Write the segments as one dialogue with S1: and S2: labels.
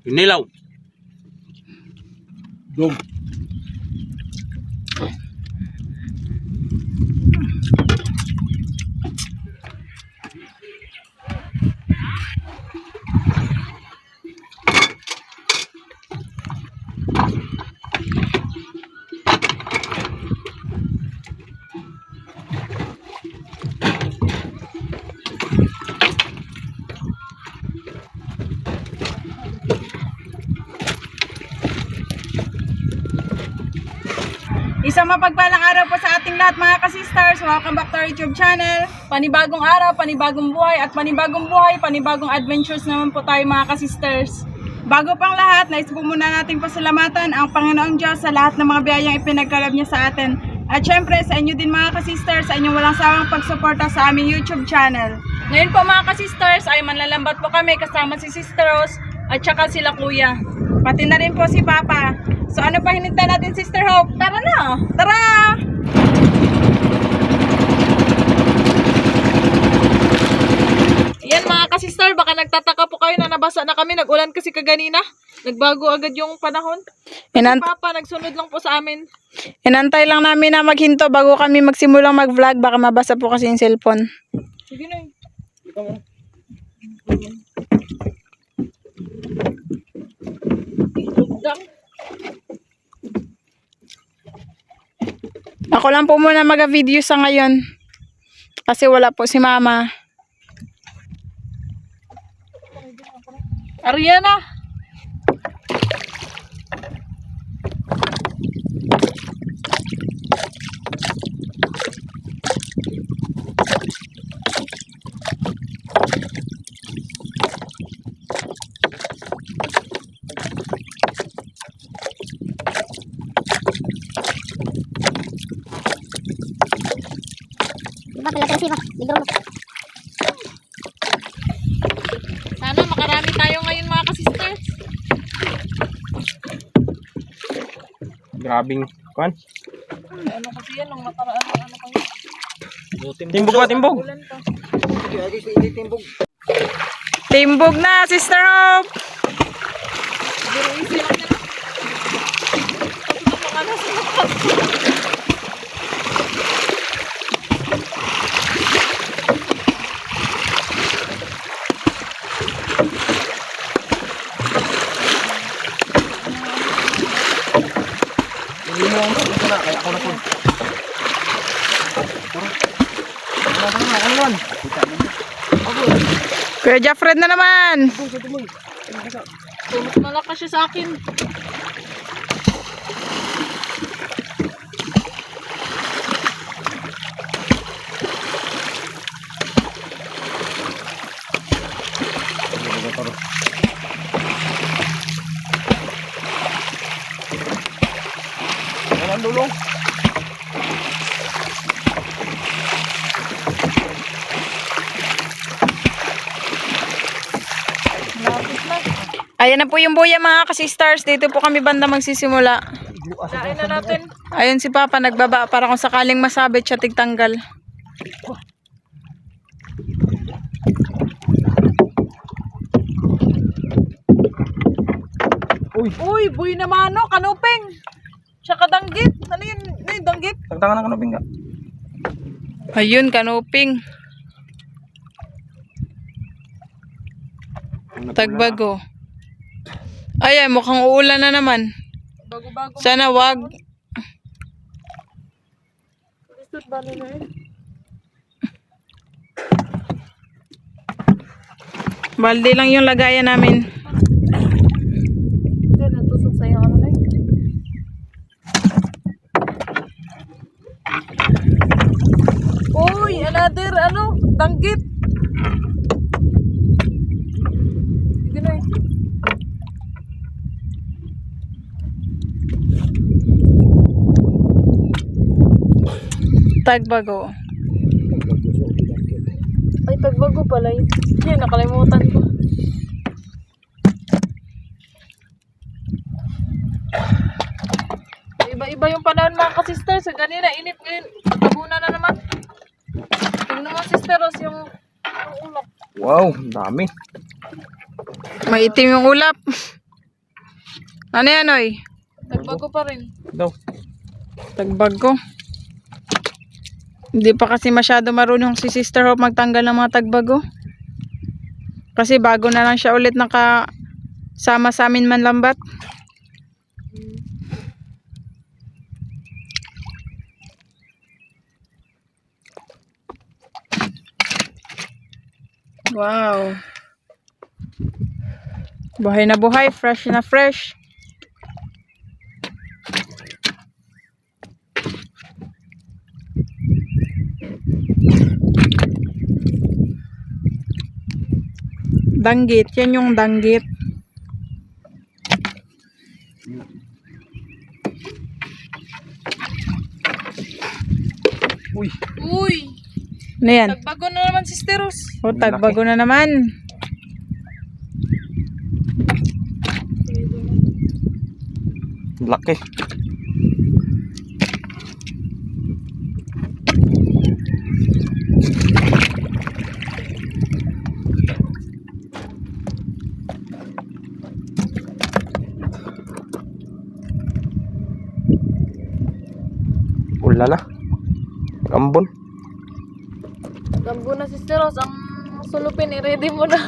S1: Nilaw. Dog.
S2: Isang mapagpalang araw po sa ating lahat mga ka-sisters. Welcome back to our YouTube channel. Panibagong araw, panibagong buhay at panibagong buhay, panibagong adventures naman po tayo mga ka-sisters. Bago pang lahat, nais po muna natin pasalamatan ang Panginoong Diyos sa lahat ng mga biyayang ipinagkaloob niya sa atin. At syempre sa inyo din mga ka-sisters, sa inyong walang sawang pagsuporta sa aming YouTube channel. Ngayon po mga ka-sisters ay manlalambat po kami kasama si Sister Rose at saka sila Kuya. Pati na rin po si Papa. So ano pa hinintay natin, Sister Hope? Tara na! Tara! Yan mga ka-sister, baka nagtataka po kayo na nabasa na kami. Nag-ulan kasi kaganina. Nagbago agad yung panahon. Si Papa nagsunod lang po sa amin.
S3: Inantay lang namin na maghinto bago kami magsimulang mag-vlog. Baka mabasa po kasi yung cellphone.
S2: Sige na.
S3: Ako lang po muna mag-video sa ngayon. Kasi wala po si Mama.
S2: Ariana! Sana makarami tayo ngayon mga ka-sisters.
S1: Grabing kan.
S2: Ano kasi yan, nung nakaraan ng ano kayo.
S1: Timbog ba, timbog?
S2: Ulan pa.
S3: Timbog na, Sister Hope!
S2: Siguro easy lang nila. Tapos na mga nasa lakas.
S1: Hindi mo ako na, kaya ako na po. Ano?
S3: Kuya Jaffred na naman!
S2: Mas malakas siya sa akin.
S1: Ano dulo?
S3: Ayan na po yung buya mga ka-sisters. Dito po kami banda magsisimula.
S2: Kain na natin.
S3: Ayun si Papa nagbaba para kung sakaling masabit siya tigtanggal.
S2: Uy, buhay naman no, kanuping. Tsaka danggit. Ano yun? Ano yung danggit?
S1: Tagtangan ako na bingga.
S3: Ayun, kanuping. Tagbago. Ay, mukhang uulan na naman.
S2: Bago-bago.
S3: Sana wag.
S2: Lisod ba nila eh?
S3: Balde lang yung lagayan namin.
S2: Hindi, natusok sa'yo ano na yun. Uy, another ano, danggit. Sige na eh.
S3: Tagbago.
S2: Ay, tagbago pala yun. Yan, nakalimutan ko. Iba-iba yung panahon mga ka-sister. Sa ganina, init ngayon. Tabunan na naman. Tingnan mo, Sister Rose, yung ulap.
S1: Wow, dami.
S3: Maitim yung ulap. Ano yan, oy?
S2: Nagbago pa rin.
S1: Daw.
S3: Tagbago. Hindi pa kasi masyado marunong si Sister Hope magtanggal ng mga tagbago. Kasi bago na lang siya ulit nakasama sa amin man lambat. Wow. Buhay na buhay, fresh na fresh. Danggit, yan yung danggit.
S1: Uy.
S2: Uy!
S3: Ano yan?
S2: Nagbago na naman si Steros.
S3: O, tagbago na naman.
S1: Laki. Ulala. Kambon.
S2: Gambo na si Steros. Ang sulupin, i-ready mo na.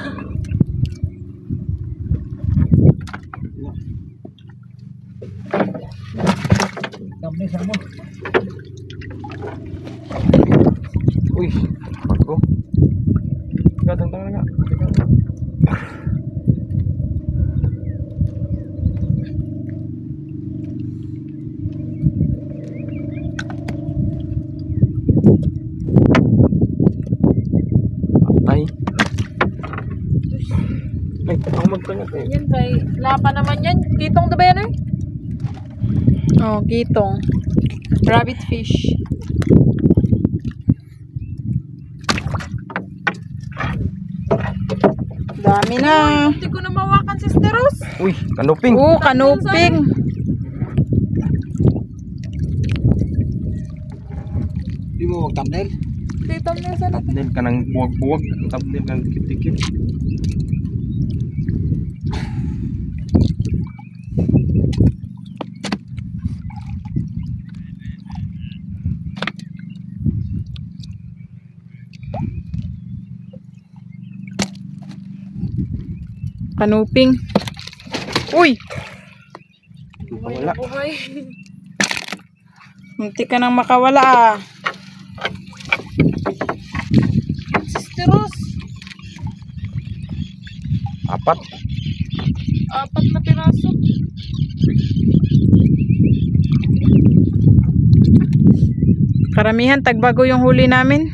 S1: Uy. Bago. Gatang tangan nga. Patay. Ay, ako magtangat eh.
S2: Yan kay lapa naman yan. Kitong na ba yan eh?
S3: Oh, kitong. Rabbit fish. Dami na.
S2: Hindi ko na mawakan si Steros.
S1: Uy, kanuping.
S3: Oh, kanuping.
S4: Di mo mag-thumbnail?
S2: Dito na sa natin.
S1: Thumbnail ka ng buwag-buwag. Thumbnail ka ng dikit-dikit.
S3: Kanuping. Uy!
S1: Wala.
S2: Buhay.
S3: Munti ka nang makawala ah.
S2: Si Steros.
S1: Apat.
S2: 4 na piraso.
S3: Karamihan tagbago yung huli namin.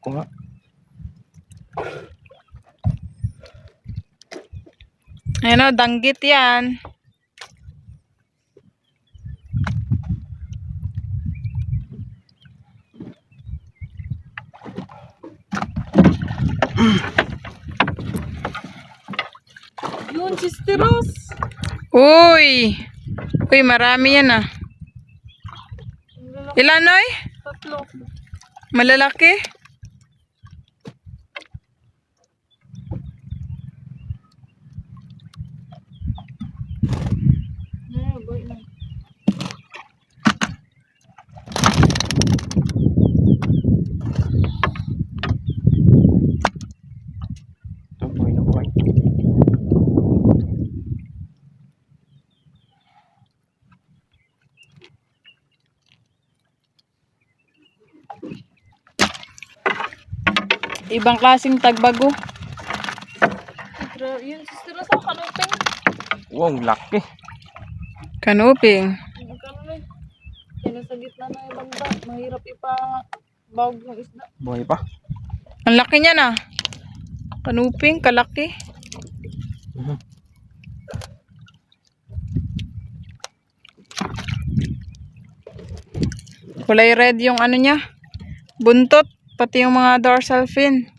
S1: Kuha.
S3: Ayan o, danggit yan.
S2: Yun si Steros.
S3: Uy! Uy, marami yan ah. Ilan oy?
S2: 3.
S3: Malalaki?
S2: Boy na.
S1: Ito, buhay na buhay.
S3: Ibang klaseng tagbago.
S2: Yun si Steros ang kanuping.
S1: Wow, laki.
S3: Kanuping.
S2: Kanuping. Yan sa gitna na ibang ba. Mahirap bawag ng isda.
S1: Buhay pa.
S3: Ang laki niya na. Kanuping, kalaki. Kulay red yung ano niya. Buntot. Pati yung mga dorsal fin.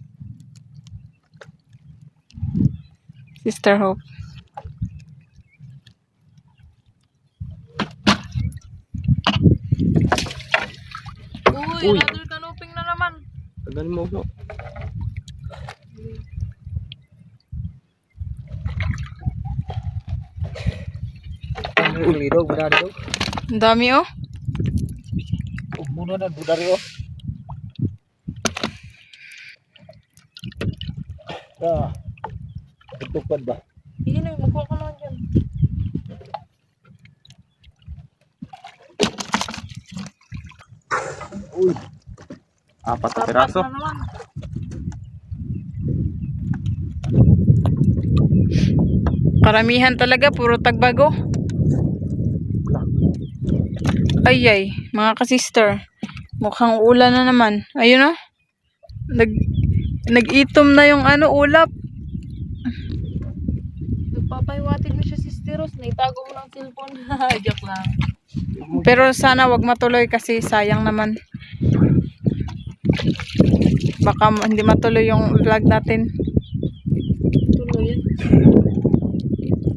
S3: Sister Hope. Uy, another kanuping na naman.
S1: Tagal mo, no?
S4: Uli daw, budari daw.
S3: Ang dami oh.
S4: Muna na, budari oh. Tutupad ba?
S3: Iyan ay, magkuha ka naman dyan.
S4: Uy,
S1: 4 na piraso.
S3: Na naman. Karamihan talaga, puro tagbago. Ay ay, mga ka-sister. Mukhang ulan na naman. Ayun oh. Nag-itom na yung ano, ulap. Nagpapaywatig na siya, sisteros. Naitago mo ng cellphone. Joke lang. Pero sana wag matuloy kasi sayang naman. Baka hindi matuloy yung vlog natin. Tuloy yan.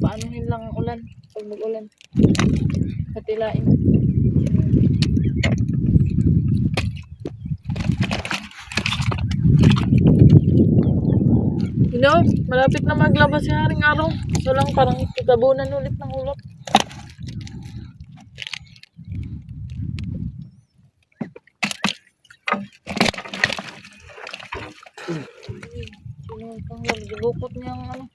S3: Paanohin lang ang ulan. Pag mag-ulan. Katilain. You know, malapit na maglabas si Haring Araw. So lang parang tatabunan ulit ng ulap. Gibukot niya ang ano.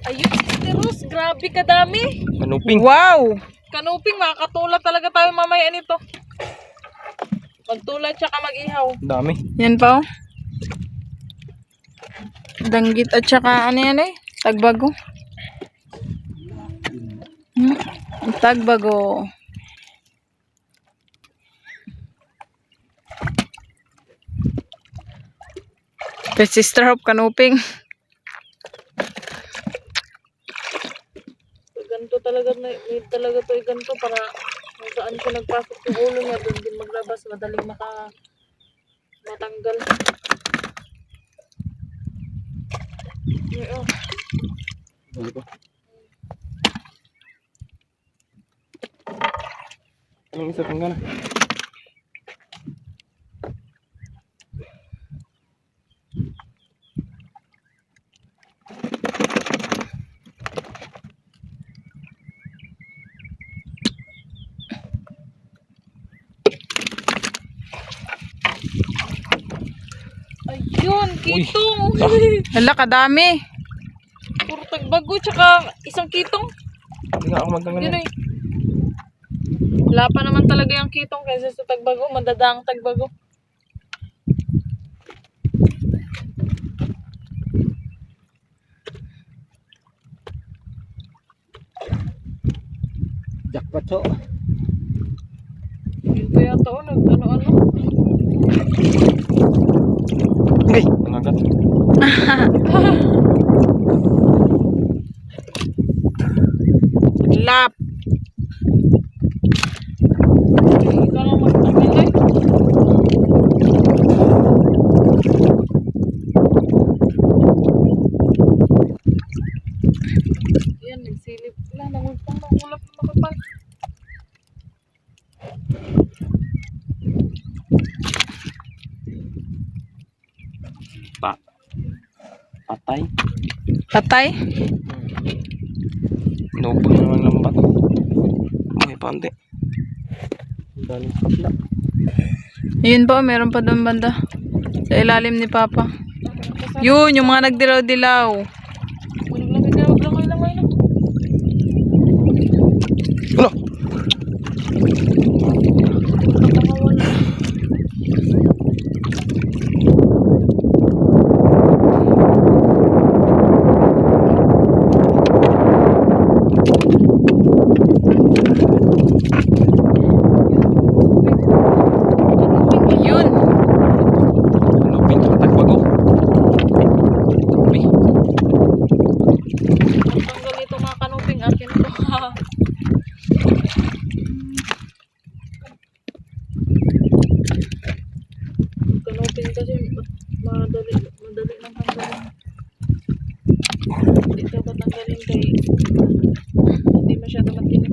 S3: Ayun, sisteros, grabe kadami.
S1: Kanuping.
S3: Wow! Kanuping, makakatulad talaga tayo mamaya nito. Magtulad tsaka mag-ihaw.
S1: Dami.
S3: Yan pa oh. Danggit at saka ano yan eh? Tagbago. Tagbago. Kay Sister Hope kanuping. Ganto talaga, need talaga to ganto para kung saan siya nagpasok yung ulo niya, doon din maglabas, madaling matanggal. Oh.
S1: Anong isa pang gana?
S3: Ayun, kitong. Hala, kadami. Puro tagbago, tsaka isang kitong.
S1: Hindi nga ako magtanggal.
S3: Yun ay. Wala pa naman talaga yung kitong kaysa sa tagbago. Madadaang tagbago.
S4: jackpot so.
S3: Yun pa yata o, ano-ano.
S1: Ay, nangagat.
S3: Lap. Ikaw lang magtanggalay. Yan, nagsilip sila. Nangulpang ng ulap na makapal.
S1: Patay.
S3: Patay?
S1: Inubos naman ng bato. May pante. Daling kapla.
S3: Yun po, meron pa doon banda. Sa ilalim ni Papa. Yun, yung mga nagdilaw-dilaw.
S1: Ano?
S3: Yun.
S1: Kanuping sa tagbago. Uy.
S3: Tanggal ito mga kanuping akin to.
S2: Dito ko tanggalin kay hindi masyado matinik.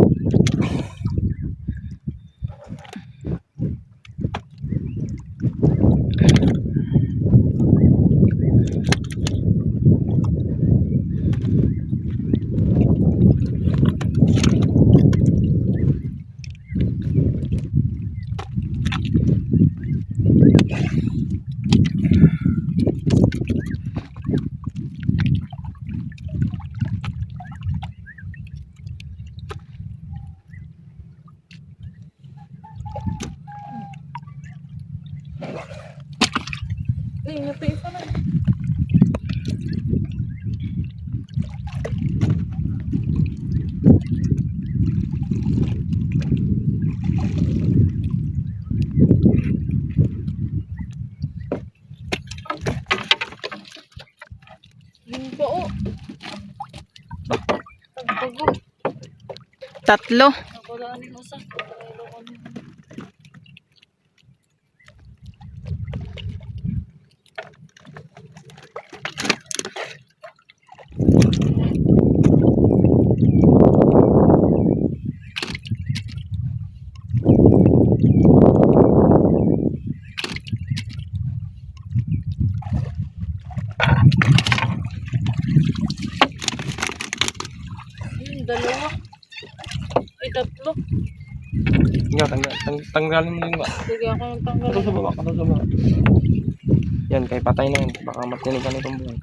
S2: Ingat pa isa na. Yung po, oh. Tagbago.
S3: 3.
S2: Ako lang yung usa. Dalawa. Ay, 3.
S1: Nga, tanggalin mo yung
S2: Sige, ako yung tanggal.
S1: Kato sa baba, kato sa baba. Yan, kay patay na yan. Baka matinig ka nitong buhay.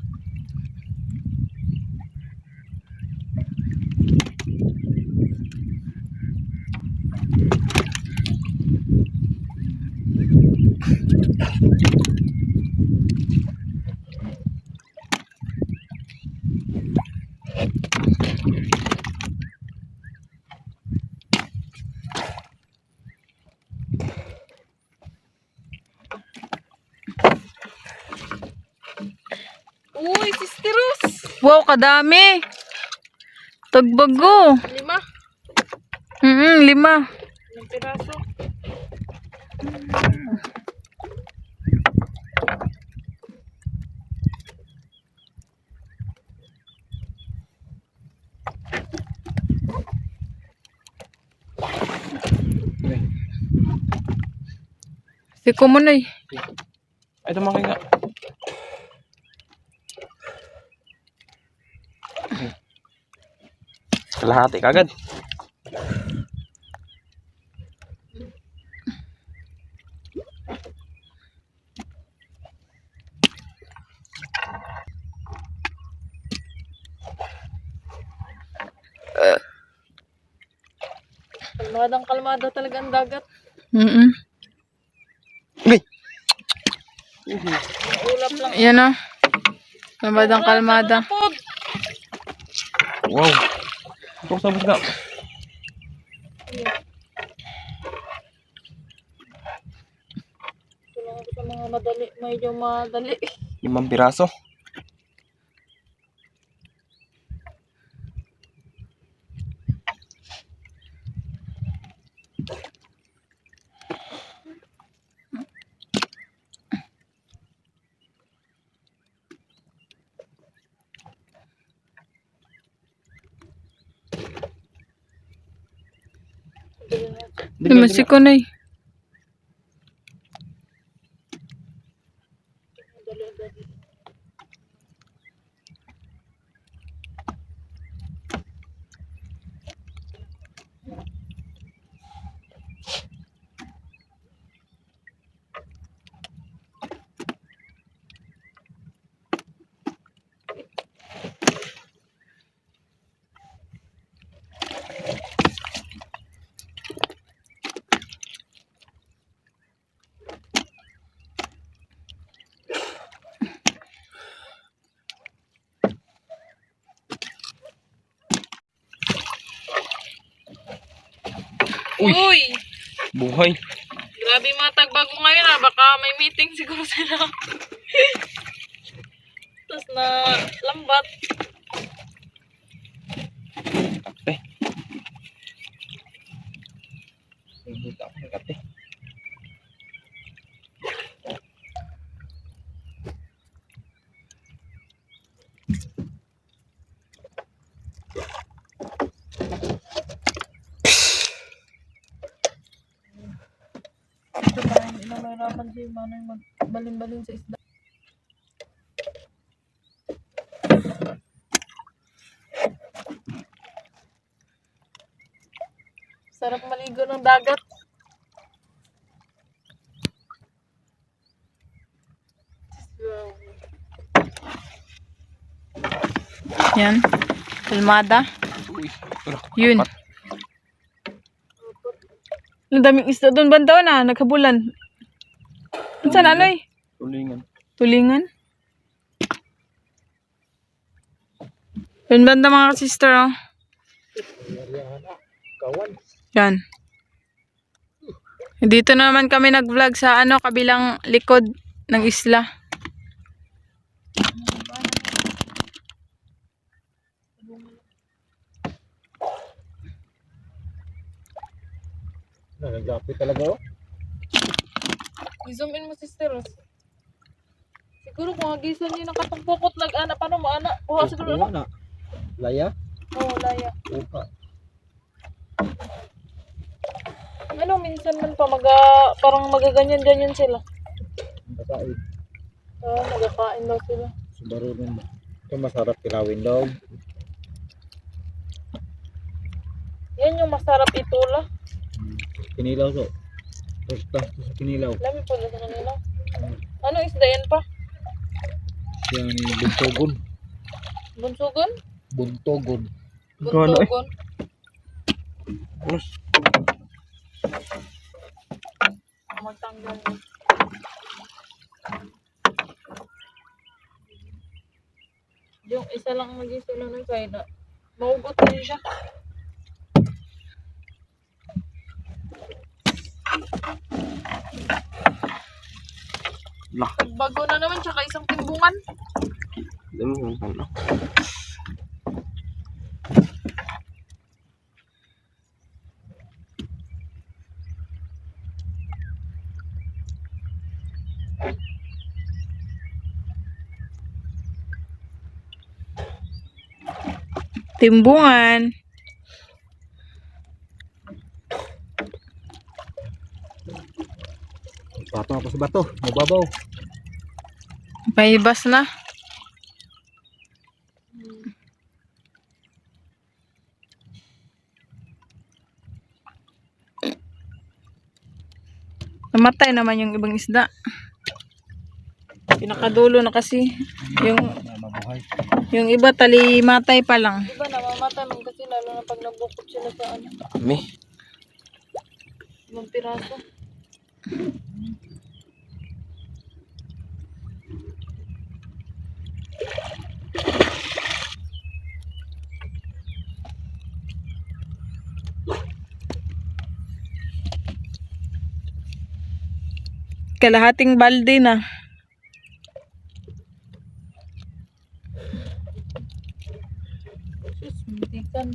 S2: Uy, sisterus!
S3: Wow, kadami. Tagbago.
S2: 5.
S3: 5.
S2: 5 piraso.
S3: Siko mo na eh.
S1: Ay, tumakay nga. Kalahati kagad.
S2: Kalmado talaga ang dagat.
S1: Uy!
S2: Ulap lang.
S3: Yan o. Kalmadang kalmada.
S1: Wow! Ito sa busga.
S2: Tulungan ko sa mga madali. Medyo madali.
S1: 5 piraso.
S3: Masiko na eh.
S2: Uy!
S1: Buhay.
S2: Grabe yung mga tagbago ngayon ah. Baka may meeting siguro sila. Tapos na lambat.
S1: Kape. Hihita ako ng kape.
S2: nahirapan si Manay magbalin-balin sa isda. Sarap maligo ng dagat.
S3: Yan. Kalmada.
S1: Uy.
S3: Yun. Ang daming isda doon. Bandaw na. Nagkabulan. Saan anoy?
S1: Tulingan.
S3: Tulingan. Yun banda mga sister. Oh.
S4: Kawan.
S3: Yan. Dito na naman kami nag-vlog sa kabilang likod ng isla.
S4: Nagagapit talaga oh.
S2: I-zoom in mo, sister. Siguro kung agisan niyo ng katungpokot nag-ana, paano mo ana? Kuha siguro
S4: Oo
S2: na.
S4: na. Laya.
S2: Oo, laya.
S4: Uka.
S2: Ano, minsan man pa, parang magaganyan-ganyan sila.
S4: Bakain.
S2: Oo, nagkakain daw sila.
S4: Subaru rin ba? Ito masarap kilawin daw.
S2: Yan yung masarap itula.
S4: Kinilaw so. Tosta sa kinilaw.
S2: Lami pa sa kanila. Ano isda yan pa?
S4: Yan ni buntogon.
S2: Bunsugon?
S4: Buntogon.
S1: Gano eh.
S2: Buntugon?
S1: Unos.
S2: Magtanggal. Yung isa lang mag-isa lang ng kain. Maugot din siya.
S1: Lah.
S2: Bago na naman, tsaka isang timbungan.
S1: Dami yung ano.
S3: Timbungan.
S4: Patong ako sa bato. Mababaw.
S3: May bas na. Namatay naman yung ibang isda. Pinakadulo na kasi.
S4: Mabuhay.
S3: Yung iba talimatay pa lang.
S2: Diba namamatay man kasi lalo na pag nabukot sila sa ano,
S1: Dami.
S2: ibang piraso.
S3: Kalahating balde na.
S2: Sus, muntikan.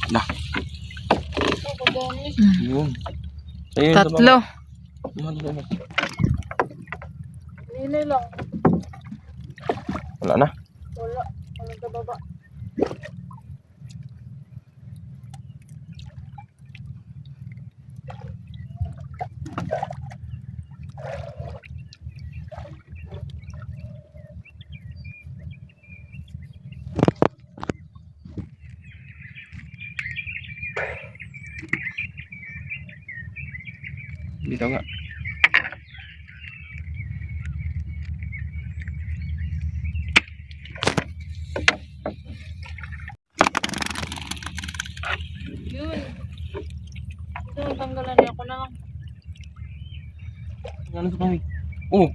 S1: Lah.
S2: Ito, kadami.
S1: Yun. Ayun,
S3: Tatlo.
S1: Yan.
S2: Nilay lang.
S1: Wala na.
S2: Wala. Walang kababa.
S1: Dito nga.
S2: Yun. Ito, tanggalan niya ako na lang.
S1: Ano sa kami? Oh.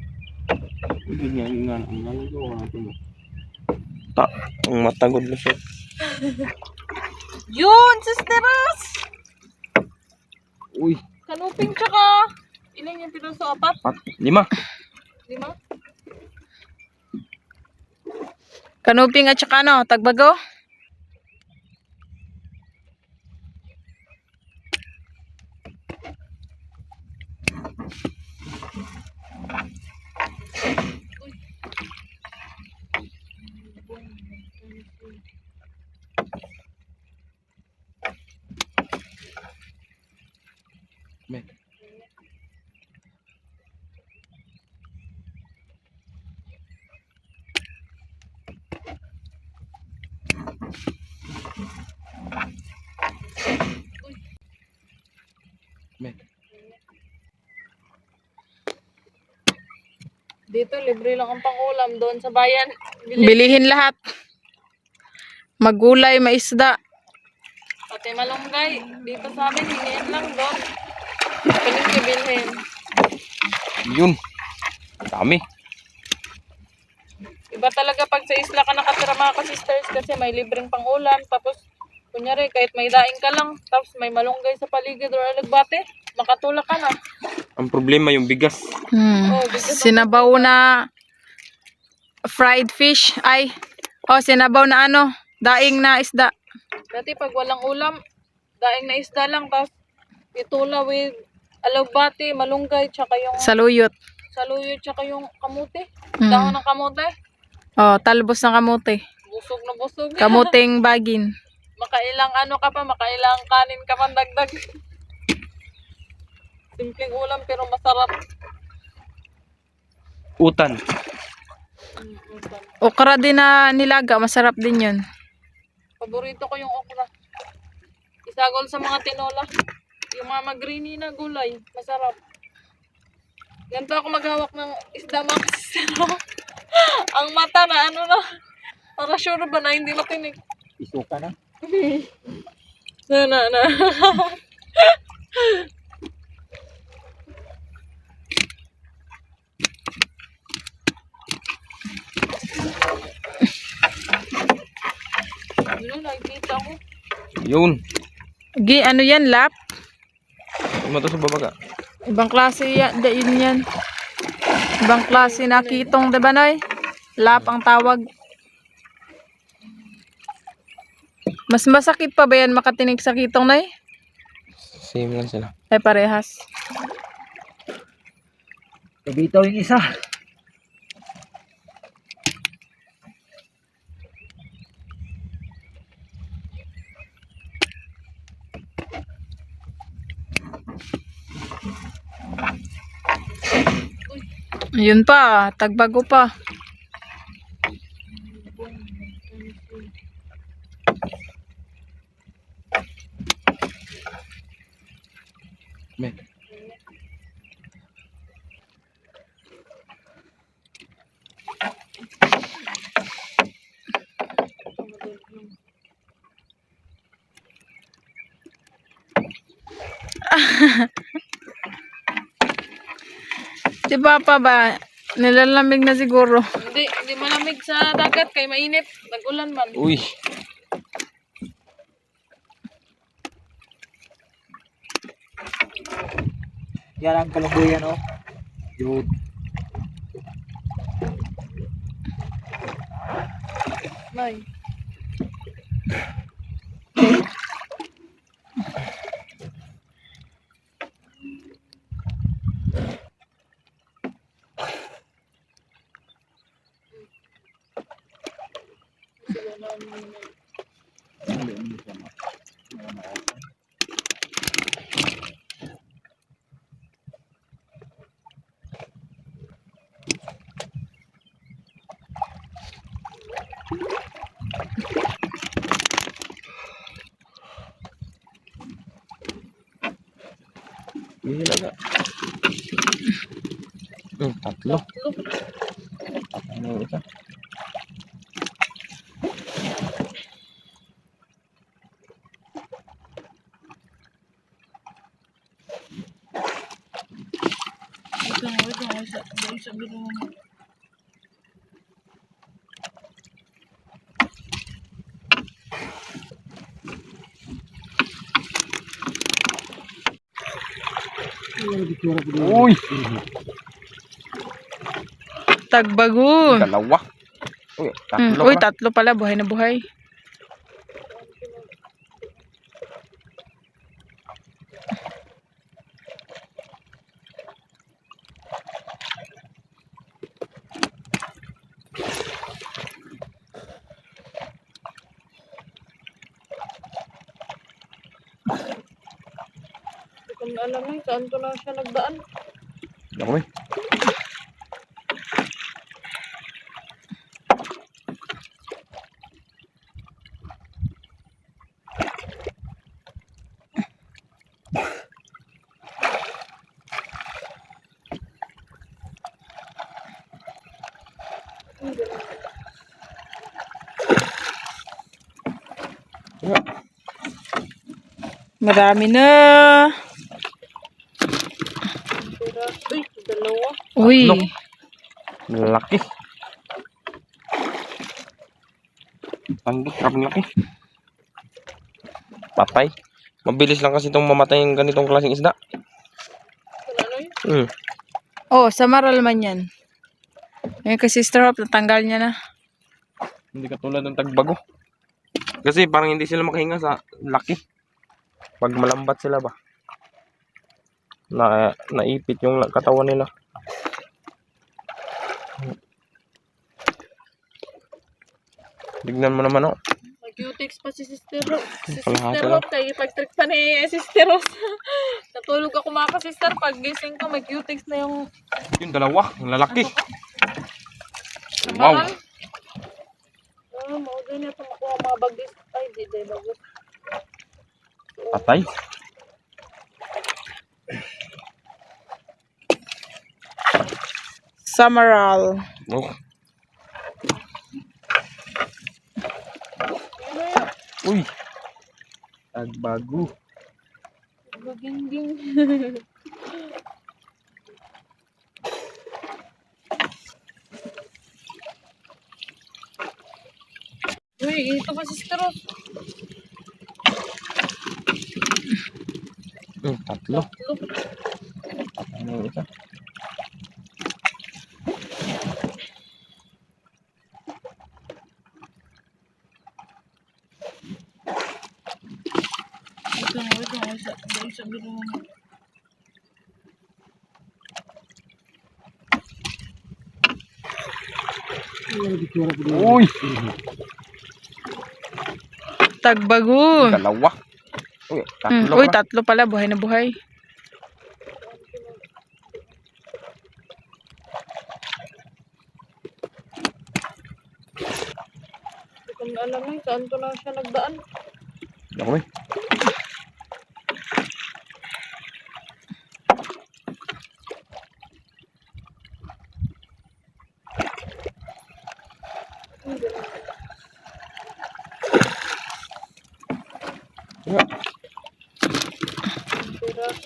S1: Hindi niya nga ano ko natin. Ta, ang matagod na siya.
S2: Yun, sisteras!
S1: Uy,
S2: Kanuping tsaka. Ilan yung pinuso? 4?
S1: 5.
S2: 5?
S3: Kanuping at saka tagbago.
S2: Dito, libre lang ang pangulam. Doon sa bayan,
S3: Bilihin lahat. Magulay, maisda.
S2: pati malunggay. Dito sa amin, hingin lang doon. Piling kibilhin.
S1: Yun. Dami.
S2: Iba talaga pag sa isla ka nakatira mga ka-sisters kasi may libreng pangulam. Tapos, kunyari, kahit may daing ka lang, tapos may malunggay sa paligid o alagbate, makatulak ka na.
S1: Ang problema yung bigas.
S2: Oh, bigas
S3: Sinabaw na fried fish. Sinabaw na daing na isda.
S2: Dati pag walang ulam, daing na isda lang, tapos itula with alagbate, malunggay, tsaka yung
S3: Saluyot.
S2: saluyot, tsaka yung kamote.
S3: Mm.
S2: Dahon ng kamote.
S3: Talbos ng kamote.
S2: Busog na busog.
S3: Kamuting bagin.
S2: Makailang makailang kanin ka man dagdag. Simpleng ulam pero masarap.
S1: Utan.
S3: Okra din na nilaga. Masarap din yun.
S2: Paborito ko yung okra. Isagol sa mga tinola. Yung mga magrini na gulay. Masarap. Ganito ako maghawak ng isda mga kasisero. Ang mata na na. Para sure ba na hindi matinig.
S4: Isuka na.
S2: Na. Ano, nakikita ko.
S1: Yun.
S3: Ano yan? Lap?
S1: Ano to sa babaga?
S3: Ibang klase yun yan. Ibang klase na kitong, diba Noy? Lap ang tawag. Mas masakit pa ba yan makatinig sa kitong, Noy?
S1: Same lang sila.
S3: Ay, parehas.
S4: Kabitaw yung isa.
S3: Yun pa, tagbago pa.
S1: May.
S3: Si Papa ba? Nilalamig na siguro.
S2: Hindi malamig sa dagat kay mainit. Nag-ulan man.
S1: Uy.
S4: Yan ang kalungguyan, oh. Yun.
S2: Nay.
S1: Hindi talaga. Tatlo. Ano ito? Uy!
S3: Tagbago.
S1: Dalawa. Uy, tatlo
S3: Uy,
S1: pa.
S3: tatlo pala. Buhay na buhay.
S2: Kung alam mo, saan to na siya nagdaan?
S1: Ako eh.
S3: Marami na.
S2: Uy, dalawa.
S3: Uy.
S1: Laki. Ang laki. Patay. Mabilis lang kasi itong mamatay yung ganitong klaseng isda.
S3: Oh, sa maral man yan. Ngayon kay Sister Hope, natanggal niya na.
S1: Hindi katulad ng tagbago. Kasi parang hindi sila makahinga sa laki. Pag malambat sila ba. Naipit yung katawan nila. Tignan mo naman oh.
S2: Mag-cutex pa si Sister Hope. Si
S1: Kalahati
S2: Sister
S1: lang.
S2: Hope, kaya pag-trick pa ni Sister Rose. Natulog ako mga ka-sister. Pag gising ko, mag-cutex na yung
S1: Yung dalawa, yung lalaki. Wow.
S2: kamaran. Mau din ito makuha mga bagis. Ay, di bagis.
S1: Patay.
S3: Samaral.
S1: Oh. Uy. Tagbago.
S2: Maginging. Uy, ito pa Sister Rose.
S1: Tatlo. Ano yung isa?
S2: Wait lang. Isa mo.
S1: Uy.
S3: Tagbago.
S1: Dalawa. Uy, tatlo.
S3: Uy, tatlo pala. Buhay na buhay.
S2: Hindi ko na alam eh, saan to na siya nagdaan.
S1: Ako eh.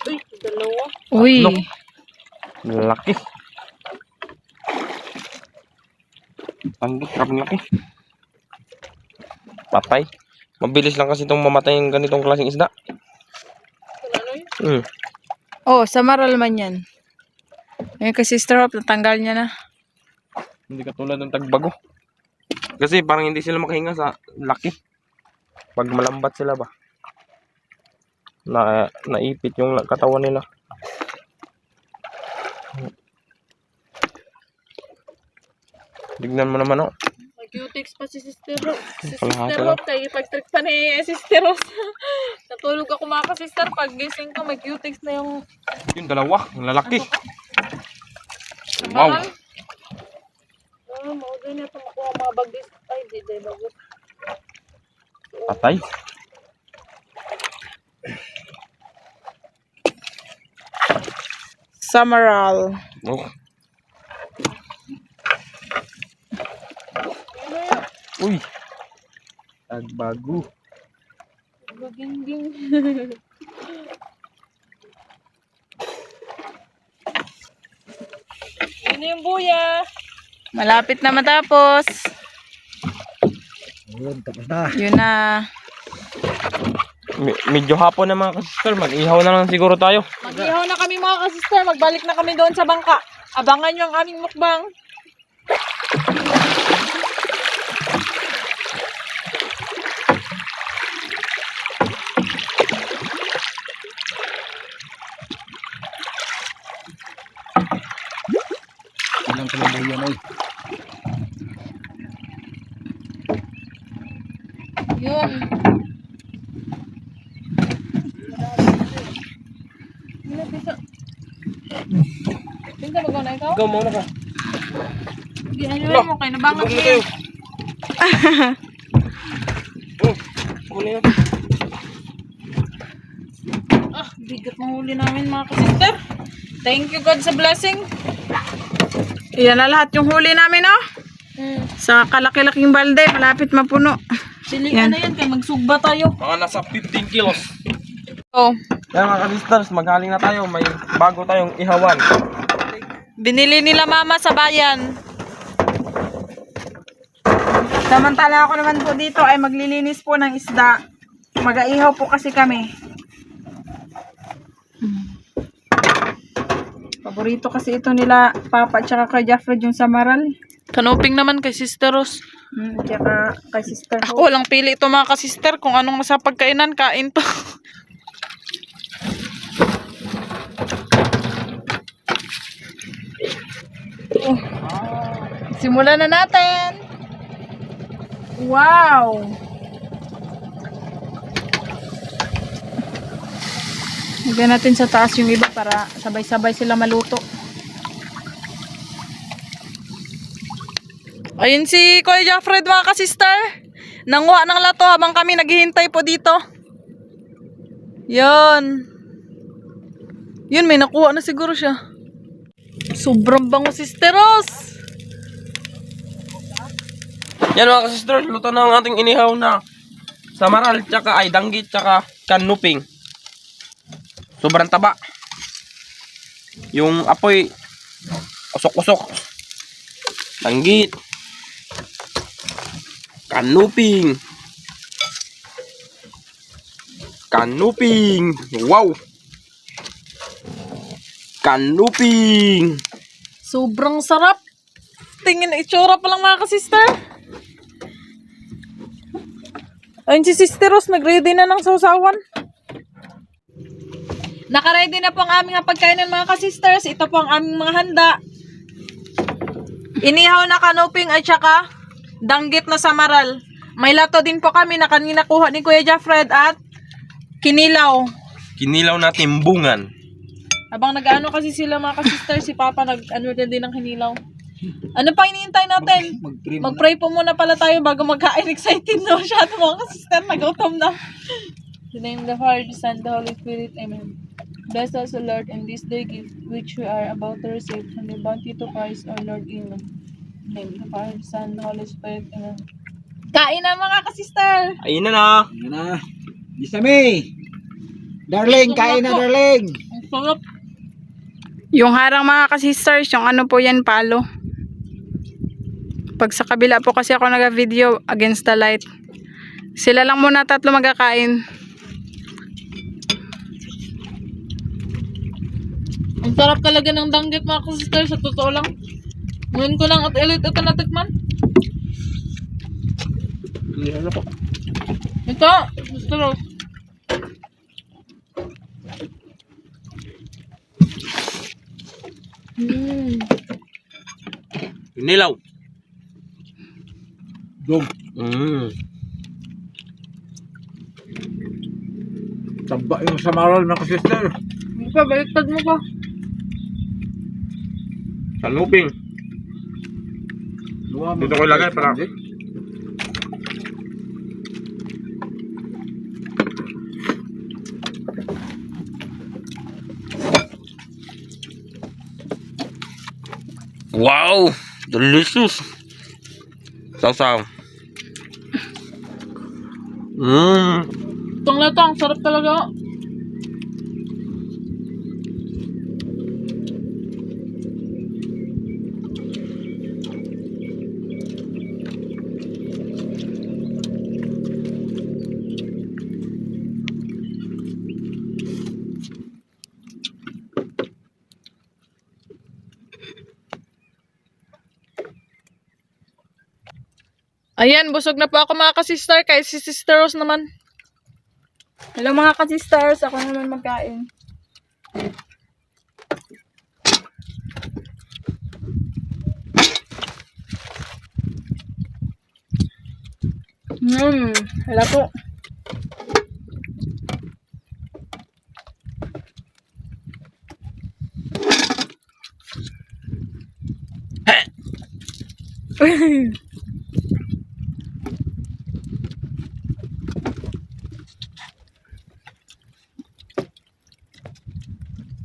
S2: Uy, dalawa.
S3: Uy.
S1: Laki. Ang laki. Patay. Mabilis lang kasi itong mamatay yung ganitong klaseng isda.
S3: Oh, sa maral man yan. Ngayon kay Sister Hope, natanggal niya na.
S1: Hindi katulad ng tagbago. Kasi parang hindi sila makahinga sa laki. Pag malambat sila ba. Naipit yung katawan nila. Tignan mo naman oh.
S2: Mag-cutex pa si Sister Rose. Si
S1: Kalahati
S2: Sister
S1: lang.
S2: Hope, kaya pag-trick pa ni Sister Rose. Natulog ako mga ka-sister. Pag gising ko, mag-cutex na yung
S1: Yung dalawa, yung lalaki. Wow.
S2: kamaran. Mau din ito makuha mga bagis. Ay, di bagis.
S1: Patay.
S3: Samaral.
S1: Oh. Uy. Tagbago.
S2: Maginging. Yun na yung buya.
S3: Malapit na matapos.
S4: Yun, tapos na.
S3: Yun na.
S1: Medyo hapon na mga kasister. Mag-ihaw na lang siguro tayo.
S2: Mag-ihaw na kami mga ka-sister. Magbalik na kami doon sa bangka. Abangan nyo ang aming mukbang.
S4: Ilang kalabuyan ay.
S2: Yun. Pinta ba na ikaw?
S1: Ikaw muna ka.
S2: Hindi, ano mo kayo? Nabangat mo yun.
S1: Huli na.
S2: Ah, bigat ng huli namin mga ka-sister. Thank you God sa blessing.
S3: Yan na lahat yung huli namin, oh. Sa kalaki-laking balde, malapit mapuno.
S2: Silihan na yan, kaya magsugba tayo.
S1: Mga nasa 15 kilos.
S3: Oh,
S1: Kaya mga ka-sisters, maghaling na tayo. May bago tayong ihawan.
S3: binili nila mama sa bayan.
S2: Samantala ako naman po dito ay maglilinis po ng isda. Mag-aihaw po kasi kami. Paborito kasi ito nila Papa at saka kay Jeffrey yung samaral.
S3: Kanuping naman kay Sister Rose.
S2: At saka kay Sister Hope.
S3: Ako walang pili ito mga ka-sister. Kung anong masapagkainan, kain to.
S2: Simulan na natin. Wow! Lagyan natin sa taas yung iba para sabay-sabay sila maluto.
S3: Ayun si Kuya Jeffred mga ka-sister. Nanguha ng lato habang kami naghihintay po dito. Yan. Yun, may nakuha na siguro siya. Sobrang bango, Sister Rose.
S1: Yan mga ka-sisters, luto na ang ating inihaw na samaral, tsaka ay danggit, tsaka kanuping. Sobrang taba. Yung apoy, usok-usok. Danggit. Kanuping. Kanuping. Wow. Kanuping.
S3: Sobrang sarap. Tingin na itsura pa lang mga ka-sister. Ayun si Sister Rose, nag-ready na ng sausawan.
S2: Nakaready na po ang aming pagkainan mga ka-sisters. Ito po ang aming mga handa.
S3: Inihaw na kanuping at saka danggit na samaral. May lato din po kami na kanina kuha ni Kuya Jeffred at kinilaw.
S1: Kinilaw na timbungan.
S3: Habang nag-ano kasi sila mga ka-sister, si Papa nag-ano din ng kinilaw. Ano pa hinihintay natin? Mag-pray po muna pala tayo bago magkain. Excited na masyado mga ka-sister. Nagutom na. In the name of the Father, the Son, the Holy Spirit. Amen. Bless us, O Lord, in this day gift which we are about to receive from the bounty to Christ, our Lord. Amen. In the name of the Father, the Son, the Holy Spirit. Amen.
S2: Kain na mga ka-sister.
S1: Ayun na na.
S4: Yan na. Isami. Darling, kain na darling.
S3: Ang sarap. Yung harang mga ka-sisters, yung ano po yan, palo. Pag sa kabila po kasi ako nag-video against the light. Sila lang muna tatlo magkakain. Ang sarap talaga ng danggit mga ka-sisters, sa totoo lang. Ngayon ko lang at ulit ito natikman. Ito, Sister Rose.
S1: Kinilaw.
S4: Dog. Taba yung samaral mga ka-sister.
S3: Ito, baliktad mo pa.
S1: Kanuping. Dito ko ilagay para. Wow! Delicious! Saw-saw.
S3: Itong latang, sarap talaga. Ayan, busog na po ako mga ka-sister. Kaya si Sister Rose naman.
S2: Hello mga ka-sisters. Ako naman magkain. Hala po.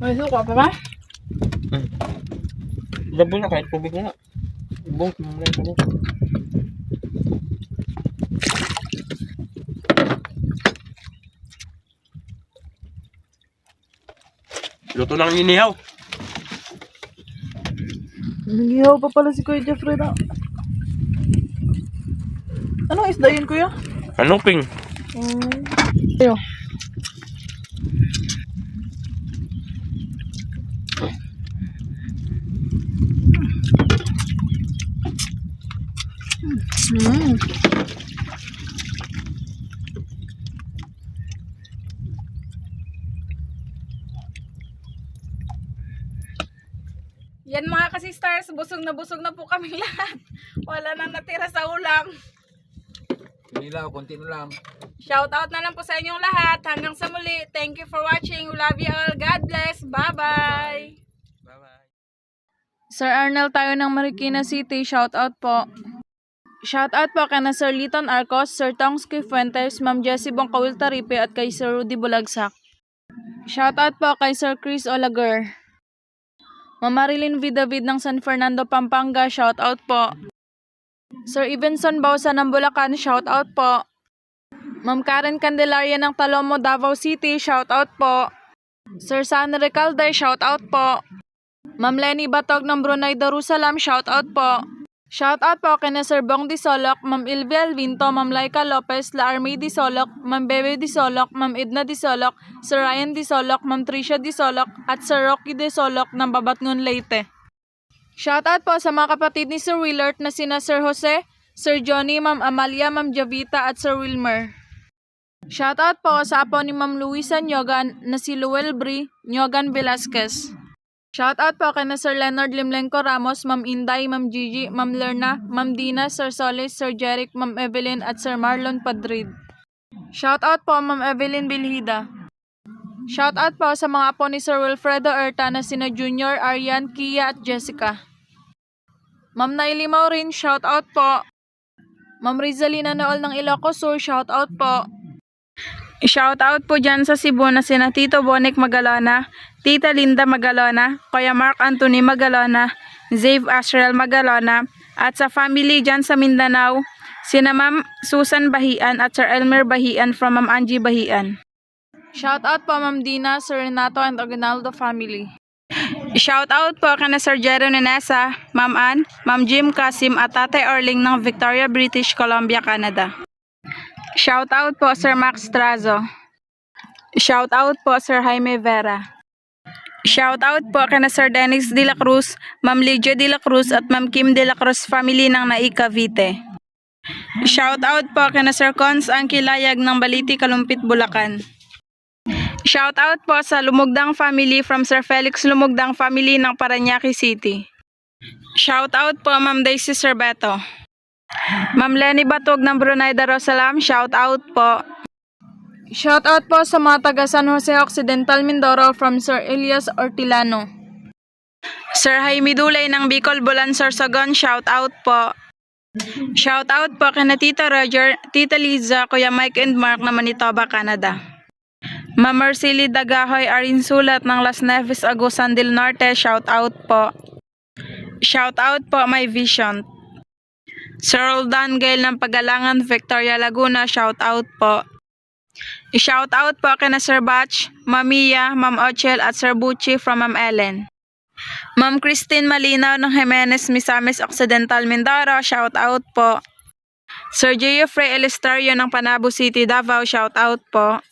S2: May suka pa ba?
S1: Labo na kahit tubig na. Bong, kumulay ko. Luto ng inihaw.
S3: Nangihaw pa pala si Kuya Jeffrey na. Anong isda yun, Kuya?
S1: Kanuping.
S3: Ayo.
S2: Yan mga kasisters, busog na po kami lahat. Wala nang natira sa ulam.
S4: Kinilaw, konti na lang.
S2: Shoutout na lang po sa inyong lahat. Hanggang sa muli. Thank you for watching. We love you all. God bless. Bye-bye.
S1: Bye-bye.
S3: Sir Arnel tayo ng Marikina City, shoutout po. Shoutout po kay na Sir Liton Arcos, Sir Tongsky Fuentes, Ma'am Jessie Bongkawil Taripe at kay Sir Rudy Bulagsak. Shoutout po kay Sir Chris Olager. Ma'am Marilyn V. David ng San Fernando, Pampanga, shoutout po. Sir Evenson Bausa ng Bulacan, shoutout po. Ma'am Karen Candelaria ng Talomo, Davao City, shoutout po. Sir San Recalde, shoutout po. Ma'am Lenny Batog ng Brunei Darussalam, shoutout po. Shoutout po kay na Sir Bong Disolok, Ma'am Ilvia Alvinto, Ma'am Laika Lopez, La Army Disolok, Ma'am Bebe Disolok, Ma'am Edna Disolok, Sir Ryan Disolok, Ma'am Tricia Disolok, at Sir Rocky Disolok ng Babatngon, Leyte. Shoutout po sa mga kapatid ni Sir Willard na sina Sir Jose, Sir Johnny, Ma'am Amalia, Ma'am Javita at Sir Wilmer. Shoutout po sa apo ni Ma'am Luisa Nyogan na si Luel Bri, Nyogan Velasquez. Shoutout po kay na Sir Leonard Limlenco Ramos, Ma'am Inday, Ma'am Gigi, Ma'am Lerna, Ma'am Dina, Sir Solis, Sir Jeric, Ma'am Evelyn at Sir Marlon Padrid. Shoutout po Ma'am Evelyn Bilhida. Shoutout po sa mga apo ni Sir Wilfredo Erta na sina Junior, Aryan, Kia at Jessica. Ma'am Naili Maurin, shoutout po. Ma'am Rizalina Nool ng Ilocos Sur, shoutout po. Shoutout po dyan sa Cebu na sina Tito Bonek Magalona, Tita Linda Magalona, Kuya Mark Anthony Magalona, Zave Asriel Magalona, at sa family dyan sa Mindanao, sina Ma'am Susan Bahian at Sir Elmer Bahian from Ma'am Angie Bahian. Shoutout po Ma'am Dina, Sir Renato and Aguinaldo family. Shoutout po kana Sir Jero Nenesa, Ma'am Ann, Ma'am Jim Kasim at Tate Orling ng Victoria, British Columbia, Canada. Shoutout po Sir Max Trazo. Shoutout po Sir Jaime Vera. Shoutout po kana Sir Dennis De La Cruz, Ma'am Lydia De La Cruz at Ma'am Kim De La Cruz family ng Nai Cavite. Shoutout po kana Sir Cons Angkilayag ng Baliti, Kalumpit, Bulacan. Shoutout po sa Lumugdang family from Sir Felix Lumugdang family ng Parañaque City. Shoutout po Ma'am Daisy Serbeto. Ma'am Lenny Batog ng Brunei Darussalam, shoutout po. Shoutout po sa mga taga San Jose Occidental, Mindoro from Sir Elias Ortilano. Sir Jaime Dulay ng Bicol, Bulan, Sorsogon, shoutout po. Shoutout po kina Tita Roger, Tita Liza, Kuya Mike and Mark na Manitoba, Canada. Ma'am Marceli Dagahoy Arinsulat ng Las Neves, Agusan del Norte, shoutout po. Shoutout po My Vision. Sir Roldan Gail ng Pagalangan, Victoria, Laguna, shoutout po. I-shoutout po kina Sir Batch, Ma'am Mia, Ma'am Ochel at Sir Bucci from Ma'am Ellen. Ma'am Christine Malinaw ng Jimenez, Misamis Occidental, Mindoro, shoutout po. Sir Geoffrey Elistario ng Panabo City, Davao, shoutout po.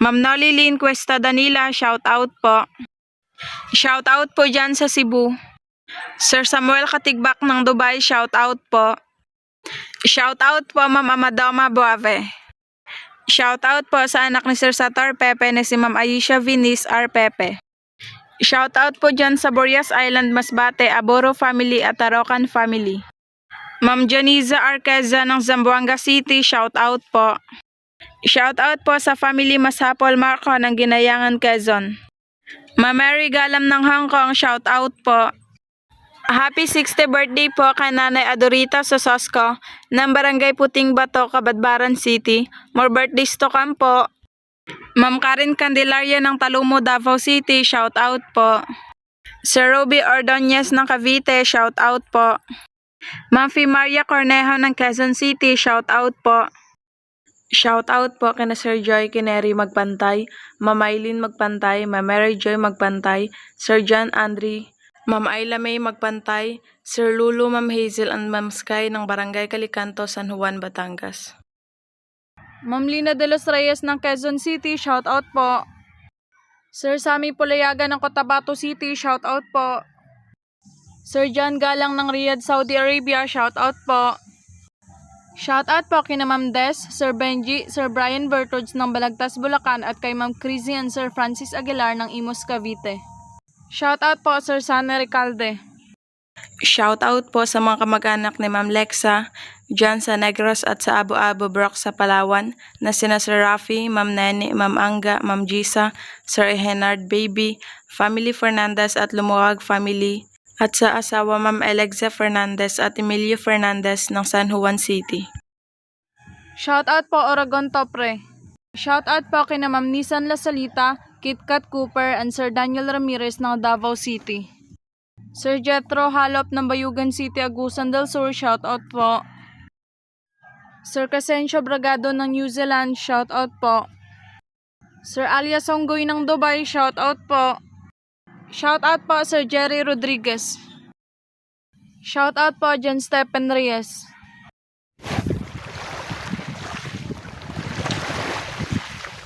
S3: Ma'am Nolly Lynn Cuesta Danila, shoutout po. Shoutout po dyan sa Cebu. Sir Samuel Katigbak ng Dubai, shoutout po. Shoutout po Ma'am Amadoma Buave. Shoutout po sa anak ni Sir Sator Pepe na si Ma'am Aisha Vinis R. Pepe. Shoutout po dyan sa Borias Island, Masbate, Aboro family at Tarocan family. Ma'am Janiza Arqueza ng Zamboanga City, shoutout po. Shoutout po sa family Masapol Marco ng Ginayangan, Quezon. Ma'am Mary Galam ng Hong Kong, shoutout po. Happy 60th birthday po kay Nanay Adorita Sososco ng Barangay Puting Bato, Cabadbaran City. More birthdays to come po. Ma'am Karen Candelaria ng Talumo, Davao City, shoutout po. Sir Ruby Ordonez ng Cavite, shoutout po. Ma'am Fee Maria Cornejo ng Quezon City, shoutout po.
S5: Shoutout po kina Sir Joy Kineri Magpantay, Ma'am Eileen Magpantay, Ma'am Mary Joy Magpantay, Sir John Andre, Ma'am Ayla May Magpantay, Sir Lulu, Ma'am Hazel, and Ma'am Sky ng Barangay Calicanto, San Juan, Batangas.
S3: Ma'am Lina de los Reyes ng Quezon City, shoutout po. Sir Sammy Pulayaga ng Cotabato City, shoutout po. Sir John Galang ng Riyadh, Saudi Arabia, shoutout po. Shoutout po kina Ma'am Des, Sir Benji, Sir Brian Bertods ng Balagtas, Bulacan at kay Ma'am Crizzy and Sir Francis Aguilar ng Imus, Cavite. Shoutout po Sir Sana Recalde.
S5: Shoutout po sa mga kamag-anak ni Ma'am Lexa, dyan sa Negros at sa Abu-Abu Brook sa Palawan, na sina Sir Rafi, Ma'am Nene, Ma'am Angga, Ma'am Gisa, Sir Henard Baby, Family Fernandez at Lumuwag Family, at sa asawa Ma'am Alexa Fernandez at Emilio Fernandez ng San Juan City.
S3: Shoutout po Oragon Topre. Shoutout po kina Ma'am Nisan Lasalita, KitKat Cooper, and Sir Daniel Ramirez ng Davao City. Sir Jethro Halop ng Bayugan City, Agusan del Sur, shoutout po. Sir Casencio Bragado ng New Zealand, shoutout po. Sir Alias Songgoy ng Dubai, shoutout po. Shoutout po Sir Jerry Rodriguez. Shoutout po John Stephen Reyes.